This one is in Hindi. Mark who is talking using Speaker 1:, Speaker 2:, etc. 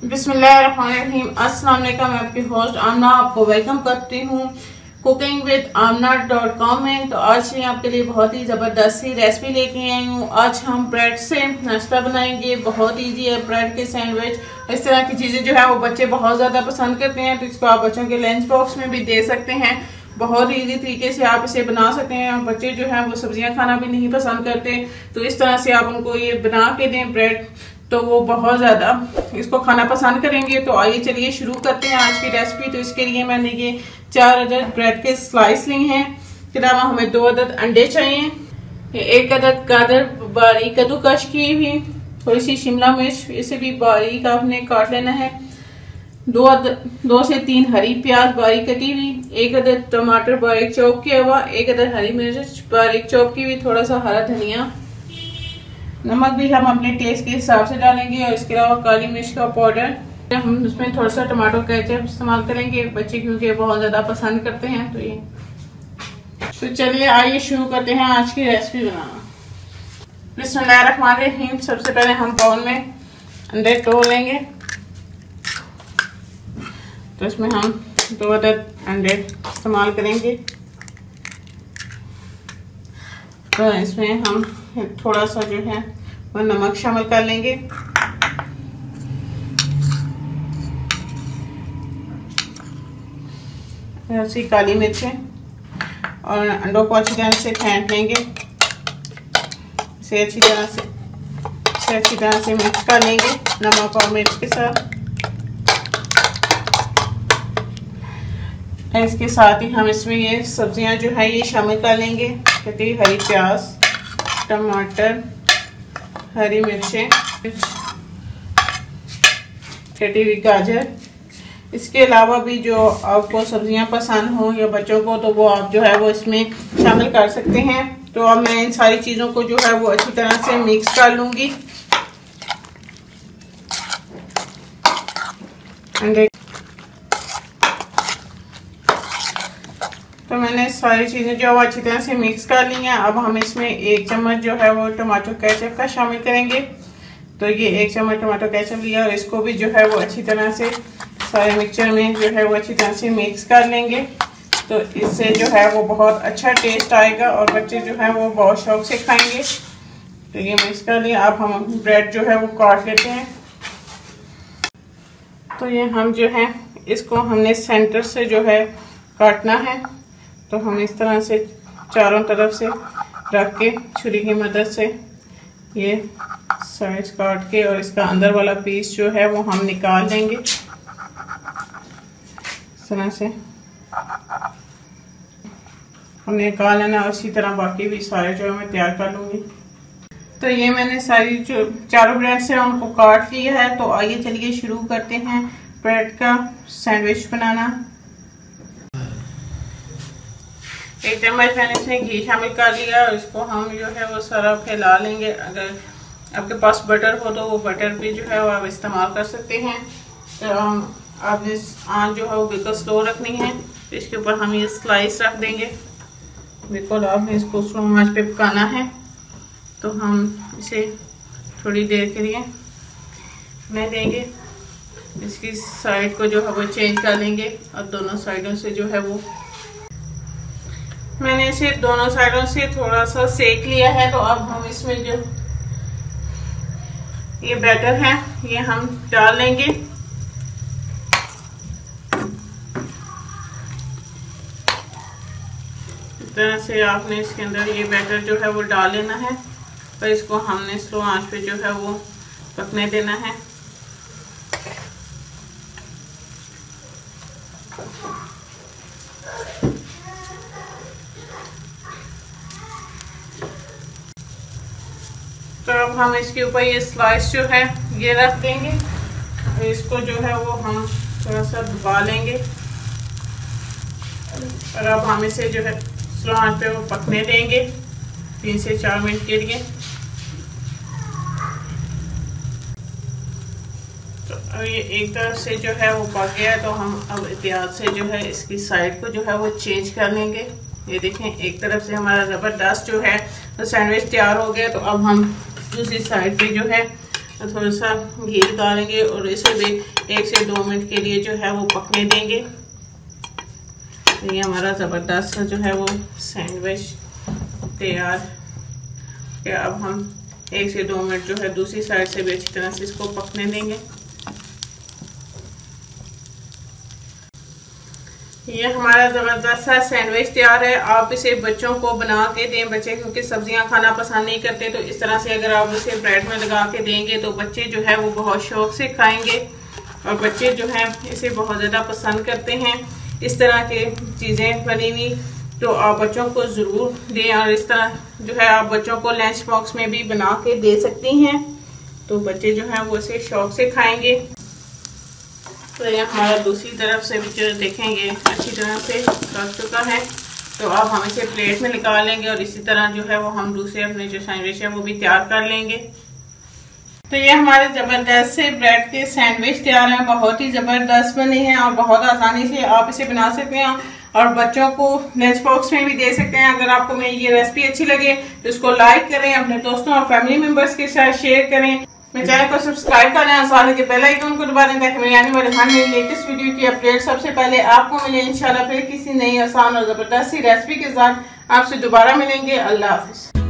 Speaker 1: बिस्मिल्लाहिर्रहमानिर्रहीम। अस्सलाम वालेकुम। मैं आपकी होस्ट आमना आपको वेलकम करती हूँ कुकिंग विद amna.com में। तो आज मैं आपके लिए बहुत ही ज़बरदस्त सी रेसिपी लेके आई हूँ। आज हम ब्रेड से नाश्ता बनाएंगे। बहुत इजी है ब्रेड के सैंडविच। इस तरह की चीज़ें जो है वो बच्चे बहुत ज़्यादा पसंद करते हैं, तो इसको आप बच्चों के लंच बॉक्स में भी दे सकते हैं। बहुत इजी तरीके से आप इसे बना सकते हैं। बच्चे जो है वो सब्जियां खाना भी नहीं पसंद करते, तो इस तरह से आप उनको ये बना के दें ब्रेड, तो वो बहुत ज़्यादा इसको खाना पसंद करेंगे। तो आइए चलिए शुरू करते हैं आज की रेसिपी। तो इसके लिए मैंने ये 4 अदद ब्रेड के स्लाइस लिए हैं। इसके अलावा हमें 2 अदद अंडे चाहिए, 1 अदद गाजर बारीक कद्दूकश की हुई, थोड़ी सी शिमला मिर्च इसे भी बारीक आपने काट लेना है, 2 से 3 हरी प्याज बारीक कटी हुई, 1 अदद टमाटर बारीक चॉप किया हुआ, 1 अदद हरी मिर्च बारीक चॉप की हुई, थोड़ा सा हरा धनिया। नमक भी हम अपने टेस्ट के हिसाब से डालेंगे, और इसके अलावा काली मिर्च का पाउडर। हम उसमें थोड़ा सा टमाटो केचप इस्तेमाल करेंगे, बच्चे क्योंकि बहुत ज़्यादा पसंद करते हैं। तो चलिए आइए शुरू करते हैं आज की रेसिपी बनाना। बिस्मिल्लाहिर्रहमानिर्रहीम। सबसे पहले हम बाउल में अंडे तोड़ लेंगे। तो इसमें हम 2 अदद अंडे इस्तेमाल करेंगे। तो इसमें हम थोड़ा सा जो है वो नमक शामिल कर लेंगे, ऐसी काली मिर्चें, और अंडों को अच्छी तरह से फेंट लेंगे। इसे अच्छी तरह से मिक्स कर लेंगे नमक और मिर्च के साथ। इसके साथ ही हम इसमें ये सब्जियां जो है ये शामिल कर लेंगे, कटी हरी प्याज, टमाटर, हरी मिर्चें, कटी हुई गाजर। इसके अलावा भी जो आपको सब्जियां पसंद हो या बच्चों को, तो वो आप जो है वो इसमें शामिल कर सकते हैं। तो अब मैं इन सारी चीज़ों को जो है वो अच्छी तरह से मिक्स कर लूँगी। तो मैंने सारी चीज़ें जो अच्छी तरह से मिक्स कर ली हैं। अब हम इसमें 1 चम्मच जो है वो टमाटो केचप का शामिल करेंगे। तो ये 1 चम्मच टमाटो केचप लिया, और इसको भी जो है वो अच्छी तरह से सारे मिक्सचर में जो है वो अच्छी तरह से मिक्स कर लेंगे। तो इससे जो है वो बहुत अच्छा टेस्ट आएगा, और बच्चे जो है वो बहुत शौक से खाएंगे। तो ये मिक्स कर लिया। अब हम ब्रेड जो है वो काट लेते हैं। तो ये हम जो है इसको हमने सेंटर से जो है काटना है। तो हम इस तरह से चारों तरफ से रख के छुरी की मदद से ये साइड्स काट के, और इसका अंदर वाला पीस जो है वो हम निकाल देंगे इस तरह से। हमने निकाल लेना, और इसी तरह बाकी भी सारे जो है मैं तैयार कर लूँगी। तो ये मैंने सारी जो चारों ब्रेड से उनको काट लिया है। तो आइए चलिए शुरू करते हैं ब्रेड का सैंडविच बनाना। 1 चम्मच मैंने इसमें घी शामिल कर लिया, और इसको हम जो है वो सारा फैला लेंगे। अगर आपके पास बटर हो तो वो बटर भी जो है वो आप इस्तेमाल कर सकते हैं। तो आपने आंच जो है वो बिल्कुल स्लो रखनी है। तो इसके ऊपर हम ये स्लाइस रख देंगे। बिल्कुल आपने इसको स्लो आंच पे पकाना है। तो हम इसे थोड़ी देर के लिए में देंगे। इसकी साइड को जो है वो चेंज कर लेंगे, और दोनों साइडों से जो है वो मैंने इसे दोनों साइडों से थोड़ा सा सेक लिया है। तो अब हम इसमें जो ये बैटर है ये हम डाल लेंगे। इस तरह से आपने इसके अंदर ये बैटर जो है वो डाल लेना है, और इसको हमने स्लो आंच पे जो है वो पकने देना है। तो अब हम इसके ऊपर ये स्लाइस जो है ये रख देंगे, और इसको जो है वो हम थोड़ा सा दबा लेंगे, और अब हम इसे जो है स्लो आंच पे वो पकने देंगे 3 से 4 मिनट के लिए। तो अब ये एक तरफ से जो है वो पक गया है। तो हम अब एहतियात से जो है इसकी साइड को जो है वो चेंज कर लेंगे। ये देखें एक तरफ से हमारा ज़बरदस्त जो है तो सैंडविच तैयार हो गया। तो अब हम दूसरी साइड पे जो है थोड़ा सा घी डालेंगे और इसे भी 1 से 2 मिनट के लिए जो है वो पकने देंगे। तो ये हमारा ज़बरदस्त जो है वो सैंडविच तैयार है। अब हम 1 से 2 मिनट जो है दूसरी साइड से भी अच्छी तरह से इसको पकने देंगे। ये हमारा ज़बरदस्त सा सैंडविच तैयार है। आप इसे बच्चों को बना के दें। बच्चे क्योंकि सब्जियां खाना पसंद नहीं करते, तो इस तरह से अगर आप इसे ब्रेड में लगा के देंगे तो बच्चे जो है वो बहुत शौक से खाएंगे और बच्चे जो हैं इसे बहुत ज़्यादा पसंद करते हैं। इस तरह की चीज़ें बनी हुई तो आप बच्चों को ज़रूर दें और इस तरह जो है आप बच्चों को लंच बॉक्स में भी बना के दे सकती हैं, तो बच्चे जो हैं वो इसे शौक से खाएंगे। तो ये हमारा दूसरी तरफ से भी जो देखेंगे अच्छी तरह से पक चुका है। तो अब हम इसे प्लेट में निकाल लेंगे और इसी तरह जो है वो हम दूसरे अपने जो सैंडविच है वो भी तैयार कर लेंगे। तो ये हमारे ज़बरदस्त से ब्रेड के सैंडविच तैयार हैं। बहुत ही ज़बरदस्त बने हैं और बहुत आसानी से आप इसे बना सकते हैं और बच्चों को लंच बॉक्स में भी दे सकते हैं। अगर आपको मेरी ये रेसिपी अच्छी लगे तो इसको लाइक करें, अपने दोस्तों और फैमिली मेंबर्स के साथ शेयर करें। मेरे चैनल को सब्सक्राइब कर लें और साथ ही बेल आइकन को दबा दें ताकि मेरे आने वाले हर नई लेटेस्ट वीडियो की अपडेट सबसे पहले आपको मिले। इंशाल्लाह फिर किसी नई आसान और ज़बरदस्त सी रेसिपी के साथ आपसे दोबारा मिलेंगे। अल्लाह हाफिज़।